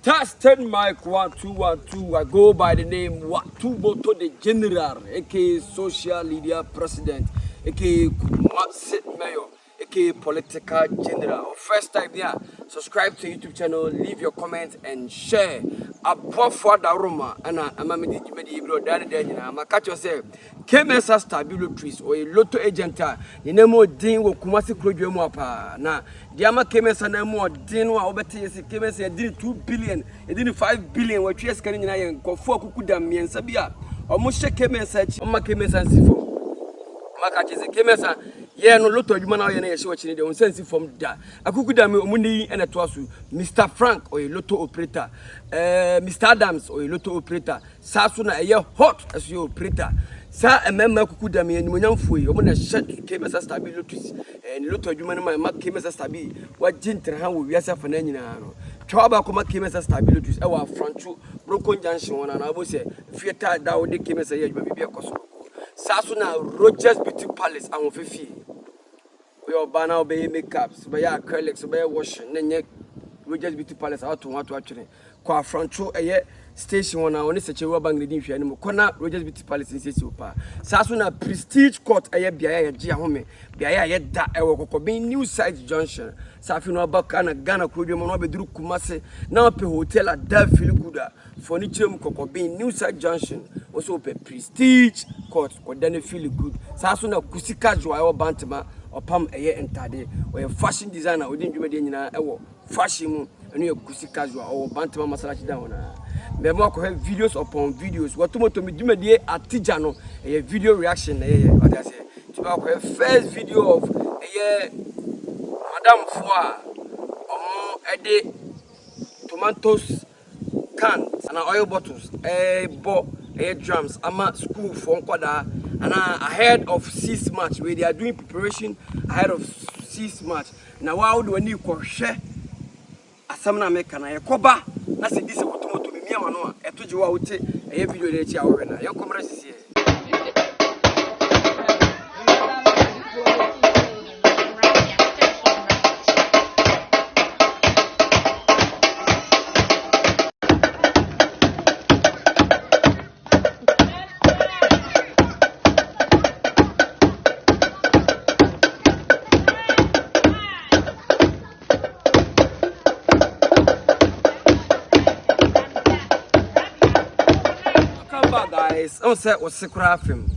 Tested mic 1212. I go by the name Watuboto the General, aka Social Media President, aka Kumasit Mayor, aka Political General. First time here, subscribe to YouTube channel, leave your comments and share. Above for the Roma, and I'm a medieval daddy. I'm a catch yourself. KMS stabilities or a lotto agent. You know more ding will Kumasi Krojuapa. Now, the Ama KMS and more din or better KMS did 2 billion, it did 5 billion, what you are scanning and go for Kukudam and Sabia. Almost check KMS, Oma KMS and Sifo. Makachis KMS. Yeah, no lotto you man are watching the unsensi from that. I could Mundi and a twasu, Mr. Frank or a lotto operator, Mr. Adams or a lotto operator, Sasuna a year hot as your operator. Sa a member Kukudami and Munyan Fui, or when a shut came as a stabilities and lotto you man my mark came as a stabi. What gentle how we are for Nanino. Trouble come came as a stabilities, our front two broken junction, and I will say, Fiata down they came as a year, maybe a cost. Sasuna Rogers Beauty Palace and Fifi. We are banner obey makeups, by acrylics, by washing, then Rogers Beauty Palace out to what actually. Qua Franco a year station one on such a bang the dinner and Mukona Rogers Beauty Palace in Sisupa. Sasuna Prestige Court a year Bia Giahome, Bia yet that I will be New Side Junction. Safino Bakana Ghana Kudio Drew Kumase, now pe hotel at Delphi Guda, Furniture Mukoko New Side Junction, also pe Prestige Court, or then it feel good. Sasuna Kusika Joao Bantama. Or Pam a year and Tade, or a fashion designer within Jumedina, or fashion, and you kusi casual or Bantama Masalachi down. Memoko have videos upon videos. What to me, Jumedi Artijano, a video reaction, what I say. To our first video of a year, Madame Foy, or a day, tomatoes, cans, and oil bottles, a drums, ama school for Kwada. And ahead of 6 March, where they are doing preparation ahead of 6 March. Now, how do I need to share a summer maker? I cover. That's a this to be me. I told you I would take a video that you are in. Your commerce is here. Guys, on set was Sekrafim.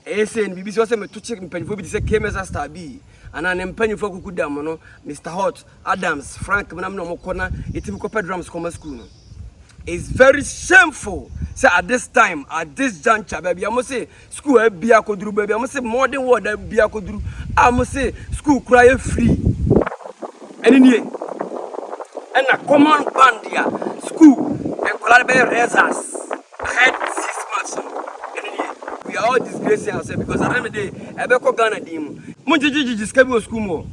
Esen BBC was a to check in Penny say KMS Star B and an penny for Kukudamano, Mr. Hot, Adams, Frank Manamno Mokona, it will copper drums come school. It's very shameful. Say at this time, at this juncture, baby, I must say school Biako Drew, baby, I must say more than what Biako Drew. I must say school cry free. And in here, and a common band here, school and collaborate razors. Ahead 6 months. We are all disgracing ourselves because at the end of the day, I be called Ghana dim. Munjiji discover school more.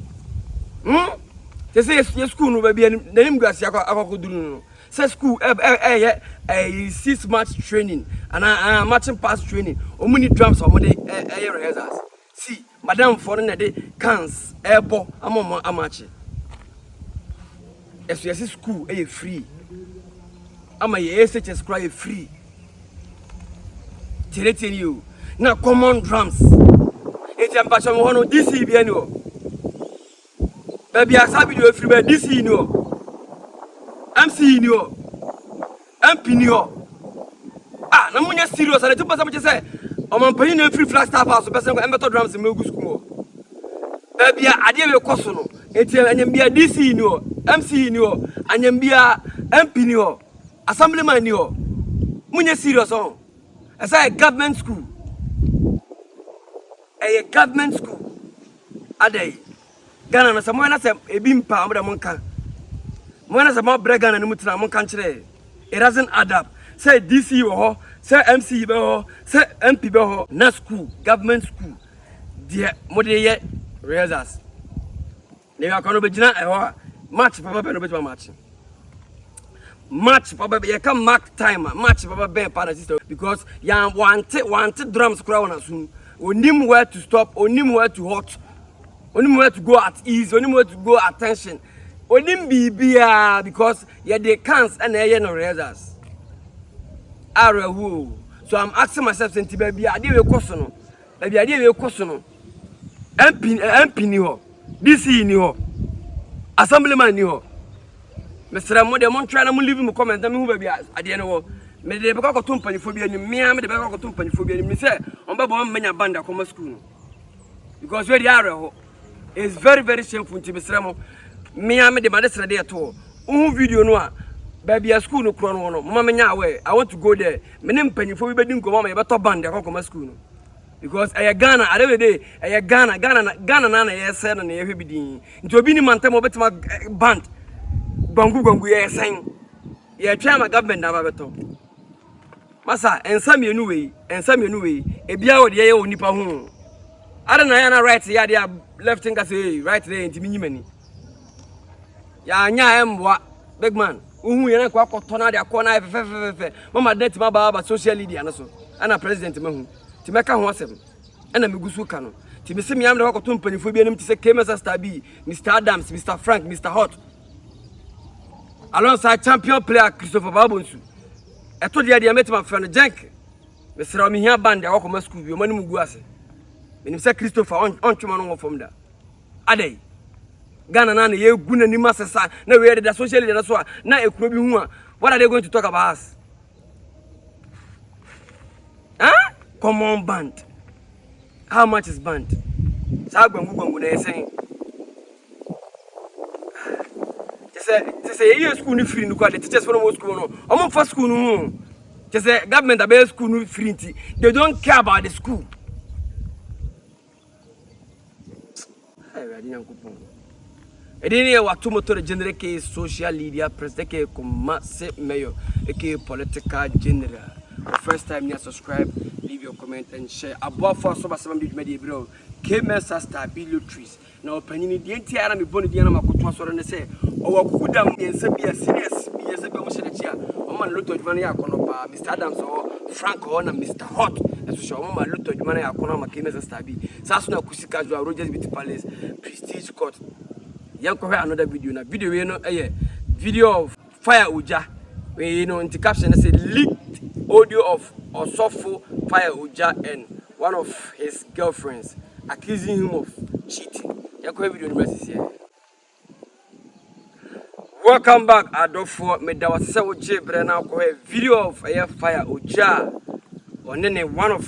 They say your school no baby and the name gas yakudunu. Say school 6 months training and marching past training. How many drums or many rehearsals? See, Madam foreign day cans airport amachi. If you see school free. Ama SHS cry free. Telling you now common drums. It's a passion one of this biennial. Baby, I saw you free by this MC MP Ah, Namunya serious and I took something to say. I'm paying a free flag staff house, person and better drums in Mogu school. Baby, I did a cosono. It's a DC MC and MP Assemblyman Munya serious on. I say a government school. A government school. Ade. Ghana na samwana se ebimpa amda monka. Mwana se ma bregan na mutina monka nchire. It doesn't add up. Say DC ho, say MC be ho, say MP be ho. Na school, government school. Dia modeye rehearsals. Ne ya kono be gina e ho. Match papa be no be match. Match probably you can mark time match probably para sister because you want drums crowd on soon onim where to stop onim where to hot onim where to go at ease onim where to go attention onim bibia because ye dey cans and ye no results. Arahu. So I'm asking myself since baby ade we koso no. Baby ade we koso no. MP ni ho. DC ni ho. Assemblyman ni ho. Mr. Mo de mon try na mo leave me comment na me hu baby ade no ho. Me de be ko to mpanifo bi ani me me de be ko to mpanifo bi ani me say on be bo manya banda koma school no. Because we dey arahu. It's very very shameful to Mr. Mo. Me am de made srede to. Uhu video no a baby a school no kro no mama nya away. I want to go there. Me ne mpanyifo bi bedi nko mama e beto band e kokoma school no. Because Ghana at every day Ghana na ye say na ye hwe bidin. Nti obi ni mantem obetima band. Gbangu ye sen. Ye twa ma government na ba beto. Masa ensa mienu we ebia wo de ye onipa ho. Ada na ya na right ya de left finger say right there ntimi nyimani. Ya anya emwa big man uhu ye na kwa koto na de akona fe mama det ma ba social media na so ana president mahu ti meka ho asem ana megusu ka no ti me se me am de koto mpanifo bi anim ti se KMS Star B Mr. Adams Mr. Frank Mr. Hot alongside champion player Christopher Babonsu eto de metima friend Jank me sera me hia band de akoma school bi o mani mugu ase me se Christopher on twoma no from da adai Ghana na ye gu na ni masesa na we the social media na so na ekuro bi hu a what are they going to talk about us? Huh? Common band. How much is band? Sa gbangu na yesen. Say ye school ni free no the teachers from school no. Omo for school no. Say government about school no free nti. They don't care about the school. Hey, I didn't go. Edini watu motor general ke social media president ke kuma se mayor ke political general. First time you subscribe, leave your comment and share. Above for so basam bi media bro. KMS Star B Lotteries. Na opanini die ntia na me boni die na makoto asoro ne se o wakuda yense bia serious bi yense bi o hye de chia. O man lotto adwuma ya kono pa Mr. Adams or Frank or na Mr. Hot. Eso sho o man lotto adwuma ya kono ma KMS Star B. Saso na kusika jo Rogers Beauty Palace Prestige Court. Yanko another video na video we no video of fire OJA we in caption say leaked audio of Osofo fire OJA and one of his girlfriends accusing him of cheating. Yanko video no here. Welcome back Adofo me da wase oje bre na ko video of fire OJA on then one of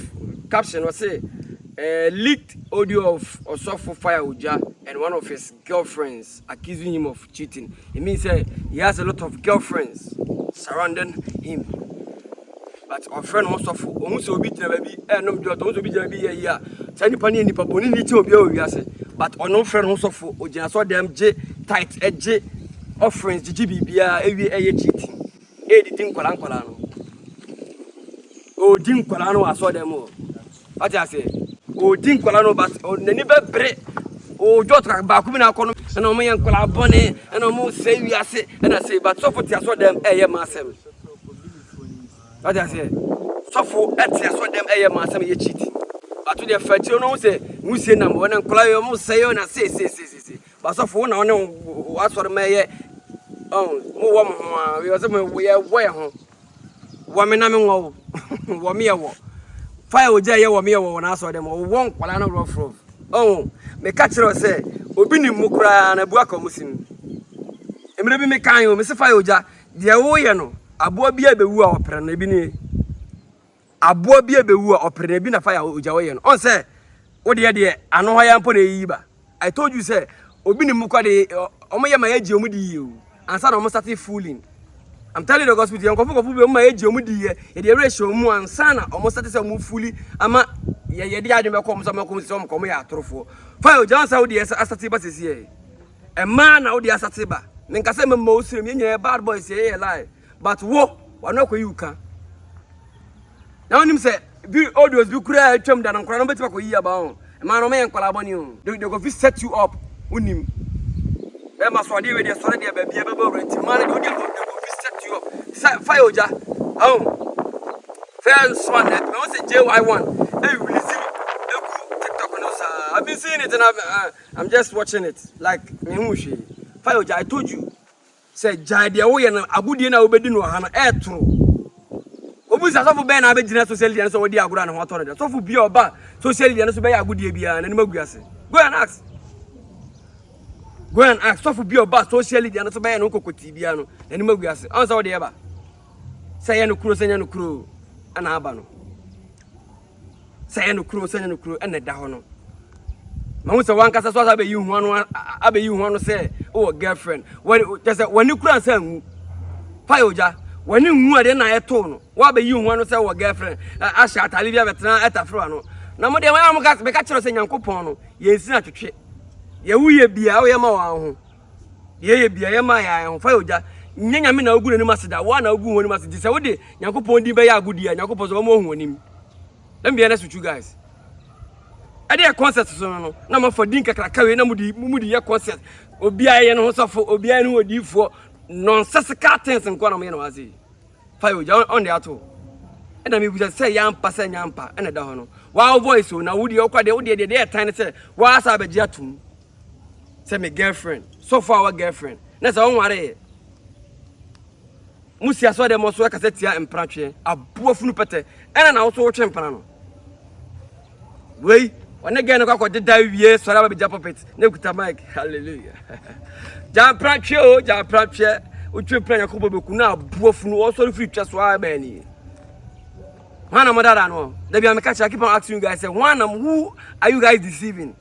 caption was say leaked audio of Osofo fire OJA and one of his girlfriends accusing him of cheating. It means he has a lot of girlfriends surrounding him. But our friend Osofo, almost obi tina baby, no do almost obi tina baby here. Tani pani ni papo ni ti obi o wiase. But on no friend Osofo, ojina so dem je tight edge offerings jiji bibia ewie cheating. Di din kwala no. O din kwala no aso dem o. What I say? O din kwala no but nani be bre o jotra ba ku bi na kono na mo yen kwala bone na mo say wiase na say but Sofo ti aso dem masem. What I say? Sofo ti aso dem masem ye cheating. But to the fact you know say mu say na mo na kwala yo mo say yo na say. But Sofo na one asoro me ye mo wo mo we was me we ho. Wo me na me wo. Wo me ye wo. Fire OJA ye wo me ye wo na aso dem wo won kwala na rough. Oh, me catch you say obi ni mukura na bua komusim. Emre bi me kan yo me se fire OJA de wo ye no aboa bi abewu a opere na bi ni aboa bi abewu a opere na bi na fire OJA wo ye no on say wo de ano ho ya mpo na yi ba. I told you say obi ni mukura de omo ye ma ye ji omu di yi o ansa na omo start fooling. I'm telling you the gospel you go be ma ye ji omu di ye de ratio mu ansa na omo start say omu fuli ama ye de adwem ko mo so mo ya atorofo fire OJA ansa wo de asate ba sesi e ma na wo de asate ba me nka say me ma osire me nya bad boys ye lie but wo no ko you kan na onim say bi audios bi kura atwam da nkora no betima ko yi aba ho ma no me nkwala boni o they go fit set you up unim e ma so de we de sore de ba bia ba rent man de go fit set you up fire OJA first one me was say JY1 hey release TikTok no sir I've been seeing it and I'm just watching it like me who she Fire OJA, I told you. Say Jai the way and Abudi na obedi no ha na true. Obu sa so for be na be gina social media so we dey agura na ho atoro de. So for bi oba social media so be agudi bia na ni maguase. Go and ask. Go and ask. So for bi oba social media so be no kokoti bia no na ni maguase. On so de eba. Say no kuro ana aba no. Say no kuro ana da ho no. Mamu se wan kasa so abe yi hu anu say oh girlfriend. When just when you kura say hu. Fire OJA. When you hu ade na eto no. Wa be yi hu anu say oh girlfriend. Asha atali bia betena etafro ano. Na mo de wan am ka be ka kiro say Nyankopon no. Ye nsi na twetwe. Ye wuye bia wo ye ma wa ho. Ye bia ye ma ya ho. Fire OJA. Nyanya me na ogu ni masida. Wa na ogu ho ni masida. Say wo de Nyankopon di be ya agudi ya. Nyankopon so mo hu onim. Let me be honest with you guys. I did a concert so no ma for dinka krakawe na mudi ya concert obi aye no Osofo obi aye no odi for nonsense things nko na me na wazi Fire OJA on the ato and me buja say yampa say nyampa and da ho no wa voice na wudi okwade wudi de time say wa asa abeji atum say me girlfriend so far our girlfriend na say on ware musi aso de mo so ka say tia empratwe aboafunu pete and na wo so wo twempana no wey when again ko did die wie so ra ba bija puppet na kuta mic hallelujah ja pratwe o twe pra Yakobo beku na abuafunu o so free twa so aba ni wana modara no da bia me catch I keep on asking you guys say who are you guys deceiving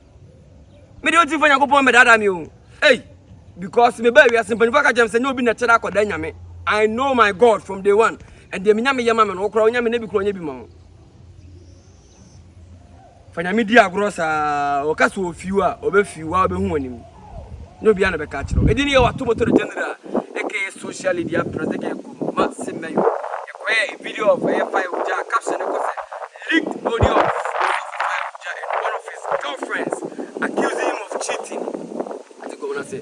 me dey for Yakobo me dada me o hey because me ba wi asempan fa ka jam say no bi na chera akoda nyame I know my God from day one and dey me nyame yema me no okro nyame na bi kro nya bi ma fanya media grossa o kaso ofiwa obefiwa obehu onim no bia na be ka kiro edini ye wato moto general eke social media president ko massimeyo e koye a video of Fire OJA caption ko say leaked audio of Fire OJA in one of his girlfriends accusing him of cheating ati go na say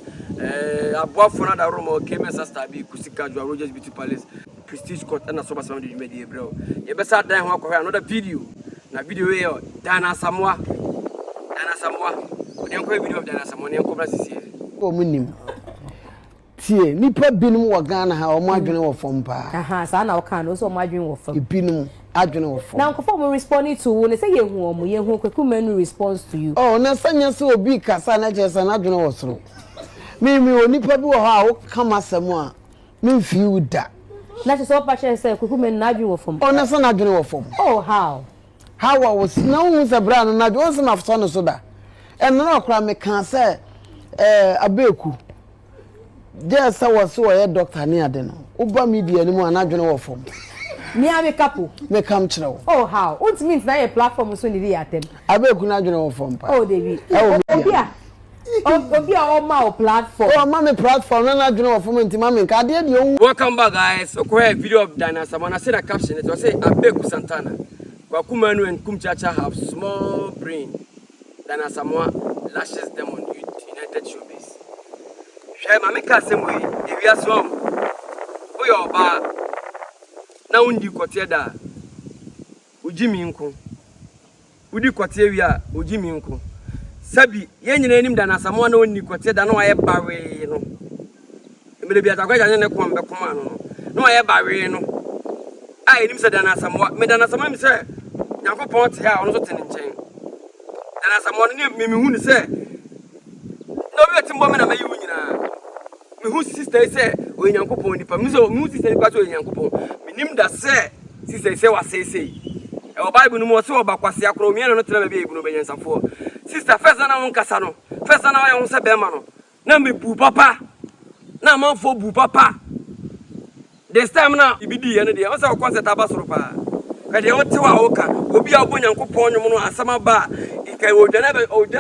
aboafo na da room o keme sister bi kusika jo Rogers Beauty Palace Prestige Court na so basama de media bro ye be sa dan ho akọ another video na video we Dana Samoa we dey ko video of Dana Samoa ne ko bra sisi o munim tie nipa binum wo Ghana ha o mo adwene wo fom pa aha sa na wo kan no so mo adwene wo fom binum adwene wo fom na nkofo mo responding to wo ne say ye hu o mo ye hu kwaku manu response to you oh na sanya so obi kasa na je sa na adwene wo soro mi o nipa bi wo ha wo kama samu a mi mfi uda na so pa che say kwaku manu na adwene wo fom oh na sa na adwene wo fom oh how I was no one se bra no na jo se na fso no so da en na okra me kan se abeku je se wo so ye doctor ni ade no uba media ni mu anadwene wo fom me am kapo me kam kire wo oh how what means na your platform so ni dey atem abeku na adwene wo fom pa oh David obia o ma o platform oh ma me platform na adwene wo fom nti ma me ka de de o welcome back guys so ko video of Dana Samoa na say the caption it was say Abeku Santana Kwakumanu and Kumchacha have small brain. Dana Samoa lashes them on United Showbiz. Share my make same way. If you are some, we are ba. Na undi kote da. Ujimi nko. Udi kote wia ujimi nko. Sabi ye nyina enim Dana Samoa na undi kote da na waye bawe no. Emele bi atakwa janye ne ko mbe koma no. Na waye bawe no. I enim se Dana Samoa. Me Dana Samoa mi se Nyankopon te ha ono so tene nchen Dana Samoa ne me hu ni se no bi timbo me na mayi hu nyina me hu sister se o Nyankopon nipa me so mu sister nipa so o Nyankopon me nim da se sister se wa se e o Bible no mo se o ba kwase akro me no tena be ebu no benyansafo sister first na won kasa no first na wa won se be ma no na me bu papa na manfo bu papa this time na ibidi ye no de o se o concert abasoro pa kade o te wa o ka obi a obo Nyankopon nwom no asama ba ikai odana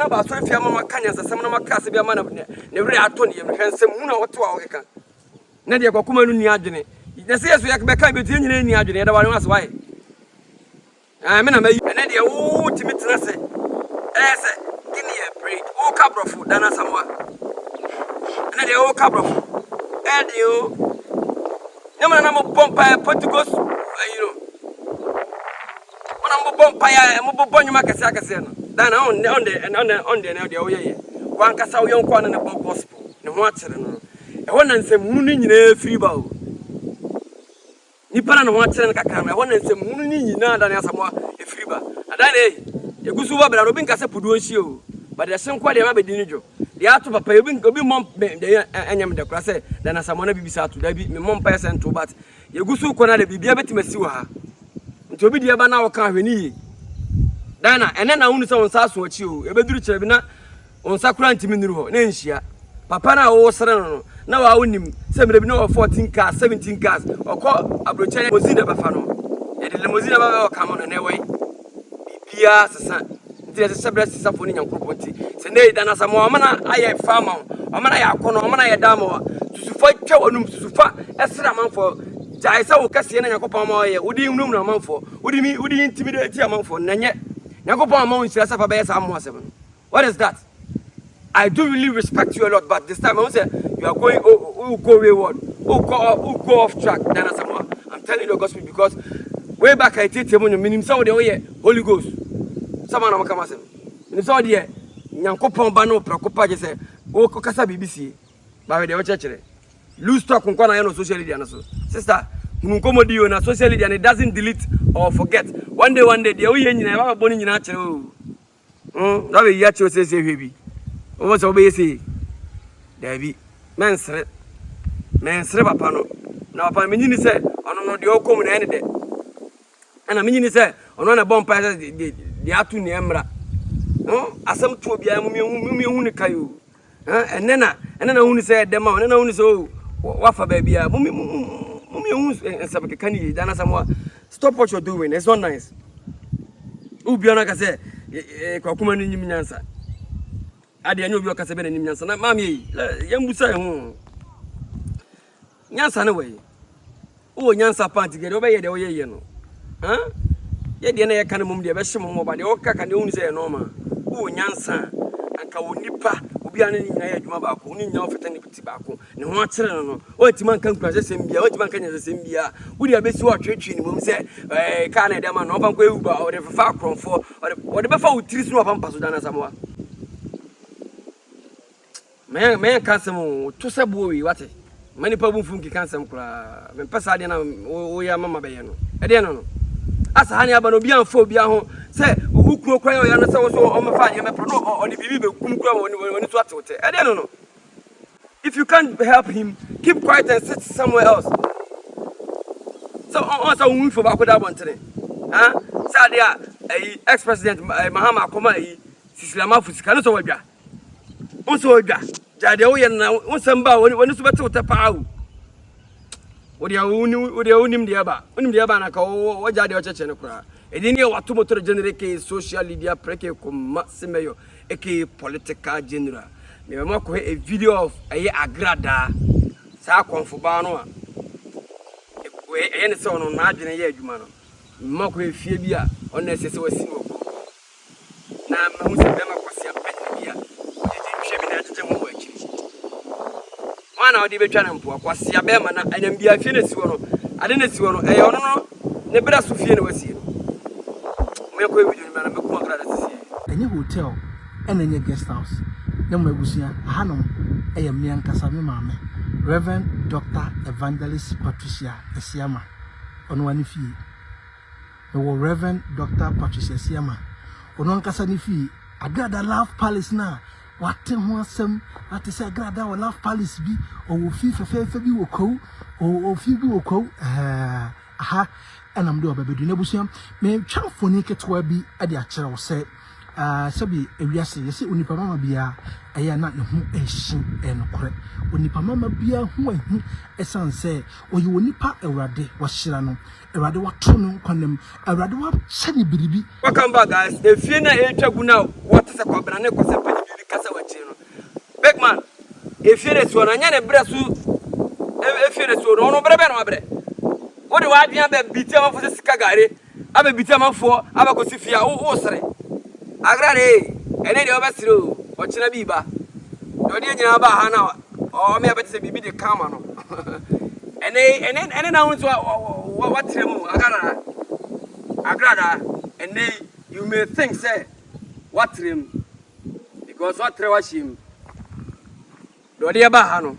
ba so afia mama kanya sasam na makase bia ma na ne wure ato ne yem hwensem mu na o te wa o ka na de kwakoma no ni adwene na se yeso yak be ka be tie nyina ni adwene da ba no ase wai me na mayi na de o timi tena se se give me a break o ka brofo Dana Samoa na de o ka brofo de o nyama na mo pompa Portugal you know mo bompaya mo bobonyu makase no Dana on the na de o ye wan kasa wo yonko na bo gospel ne ho ho akyere no e ho na nsɛmhunu no nyinaa firi ba o nipa na ho akyere no kakra no e ho na nsɛmhunu no nyinaa da ne asamoa e firi ba ada na egusu ba bra no bi nka sɛ podo nhie o ba de hye nkwa de ma bedi ne dwo de ato papa obi mom de anyam de kra sɛ da na asamoa na bibisa ato da bi me mom pa sɛ nto but yegusu ko na de bibia betimasi wo ha nti obi de ba na wo ka hwani yi Dana, and then I want to say on Sasso, you, a bedroom chebina, on Sacranti Minuro, Nensia. Papa now, Serrano. Now I own him, 14 cars, 17 cars, or call a Brutal Mozina Bafano. And the limousine will come on an way. Yes, son. There's a separate symphony and property. Send Dana Samana, I have farmer, Amana Kono, Amana Damo, to fight Chawanum to Sufa, Esraman for Jaisa Cassian and Copama, would you know a month for? Would you intimidate a month for Nanya? What is that? I do really respect you a lot, but this time I say you are going go wayward, go off track. I'm telling you the gospel because way back I take him minimum so the way Holy Ghost. Someone am come asem. In so there Nyankopon ba no preocupa je say o kasa BBC ba we dey church. Lose talk nkwa na social media na so. Sister, nkomodi on social media and it doesn't delete or forget. One day the oye nyina ba boni nyina kire o. Da be ya che say hwebi. O so be say. Da bi mensre papa no. Na papa me nyini say ono no de okom na ene de. Ana me nyini say ono na bomb pa de atu ne emra. Asam tu obia mu hu ne kayo. Enena hu ne say dem ma enena hu ne say o wafa ba bia mu hu nsabeke kani dana samwa. Stop what you're doing. It's not nice. Ubiana ka say kwa kuma ni nyim nyansa. Ade anyo obi okase be na nyim nyansa. Na mami yambusa ho. Nyansa na we. O nyansa party ge obe ye de oye ye no. Ye de na ye kan mum de be hye mum ba de o kaka de unu say normal. O nyansa anka wonipa obiana ni nyina ye adwuma ba ko ni nyina ofeta ni biti ba ko ne ho akere no o timan kan kura sesem bia o timan kan sesem bia wo de abesi o atwetwe ni mum say ka na de ma no fanko ewu ba o de fa kronfo o de be fa o tiri no pampa so dana samoa me kan sem to se bo wi wate mani pa bu funki kan sem kura me pesa de na o ya mama be ye no e de no asa hani aba no bia mfo bia ho say ukuro kwa ya na say wo so o mefa ye me pro no o ni bibi be kum kura woni to atote e de no if you can't help him keep quiet and sit somewhere else so on so we for back that one today say dia ex president Mahama Koma Sisilama Fusika no so wadwa on so wadwa jade wo ye na on samba woni so bete wo pa awu odi unim dia ba na ka wo jade o cheche ne kura edi ne wato motor general ke social media preke ko masemeyo eke political general me ma ko a video of agrada sa konfo ba no a e ne se ono na adwene ye adwuma no ma ko efie bi a ono esese wasi no na ma hu se be ma kwase apanye bi a je bi na jeje mo wa akiri wana odi betwa na mpo kwase abe ma na anyam bi afie na si wono ade na si wono e ono no ne bra so fie na wasi no me ko video ni ma na me ko agrada sisi enye hotel ena enye guest house na mo egusia hanom eyam ni ankasa me maame Reverend Dr. Evangelist Patricia Esiama ono wani fie no Reverend Dr. Patricia Esiama ono ankasa ni fie agrada Love Palace na wate ho asem ate se agrada wo Love Palace bi o wo fie fefefe bi wo kou o fie bi wo kou aha enam de obabedu na busia me twafoni ketwa bi ade a kire wo se sabi ewiase yesi onipa mama bia eya na ne ho ehyi enokore onipa mama bia ho ahu esanse oyi onipa ewrade wahira no ewrade wato no kwanem ewrade wa chane biribi. Welcome back guys. Efie na etwagu na what is a kwabra na kwase pani biribi kasa wachi no big man efie na so na nya ne bre so efie na so no brebe no abre wo de wa adia be bitia ma fo sika gare aba bitia ma fo aba ko sifia wo sere agrade ene de obasiro o china biba do de nyina ba ha na o me abete se bibi de kama no ene na won so what tremu agrada ene you may think say what trem because what tre washim do de ba ha no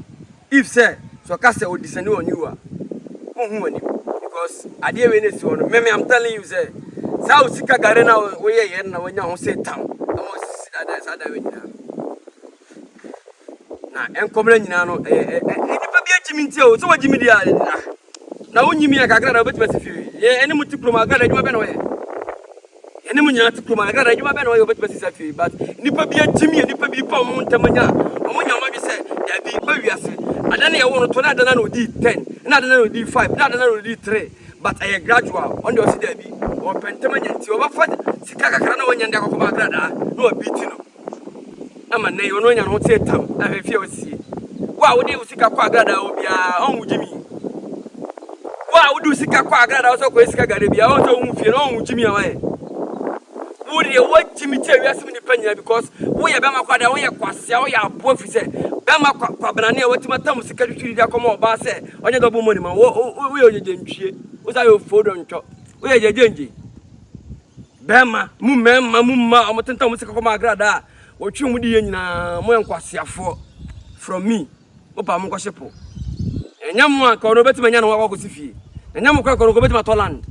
if say so ka say o descend on you who ani because ade we ne si no me I'm telling you say sa o sika gare na we ye na wanya ho say tam no si ada we nyina na enkomra nyina no nipa bi agimi ntia o so wagimi dia na wonyimi akakra na obetuma se fi ye ene mutikloma agara adwuma be na we ene munya tikloma agara adwuma be na we obetuma se fi but nipa bi agimi nipa bi pa mo ntamanya omonya ma bi se ya bi ba wiase adana ye wo no to na adana no di 10 na adana no di 5 na adana no di 3 but I gradual on the osi bi o pentamanya nti o ba fa sika kakra na wonya nda akokoma agara da na o biti no ama na yo no nya no te tam na fe fi osi wa wo de usika kwa agara da obia on wujimi wa wo du sika kwa agara da so ko sika gare bia on so hu fie no on wujimi awaye wo de wo jimi te wiase ni panyina because wo ye be makwa da wo ye kwase wo ye abo fi se be makwa banane wo ti matam sika twiri da komo oba se onye do bo money ma wo ye ojeje ntwie wo sa yo fodo ntwo wo ye jeje be ma mu memma o tentam sika komo agara da wo twi mu di ye nyina mo enkwase afo from me wo pa mo kwashepo enyam anka ono betima nya no wa kwasifie enyam kwa ono betima to land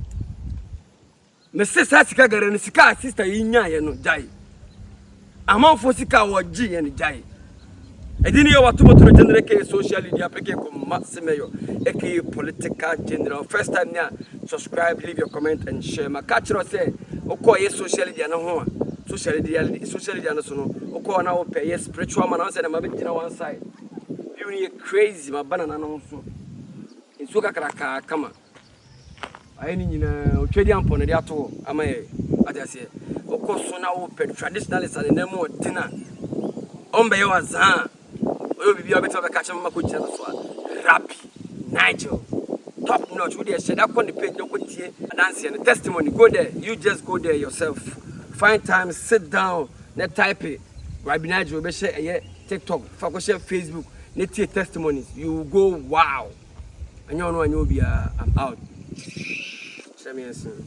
me sisa sika gare ni sika sister yinya ye no jai amanfo sika woji ye ni jai edini yo watu motoro general ke social media peke ko masemeyo eke political general first time nya subscribe leave your comment and share ma catch us say okoye social media no ho social media no so no okoye na wo pay spiritual man na say na mabegina one side you crazy ma banana no so enso kakraka kama ayeni nyina otwedi ampo ne de ato amaye atase okoso na wo pe traditionalist and nemo tina ombe yo azan oyo bibi obeto be kache mama ko jina so rapi Nigel top notch we dey share that on the page no ko tie dance and testimony go there you just go there yourself find time sit down let type it Rabi Nigel be share TikTok fa ko share Facebook let tie testimonies you go wow and you know I'm out. Let me answer.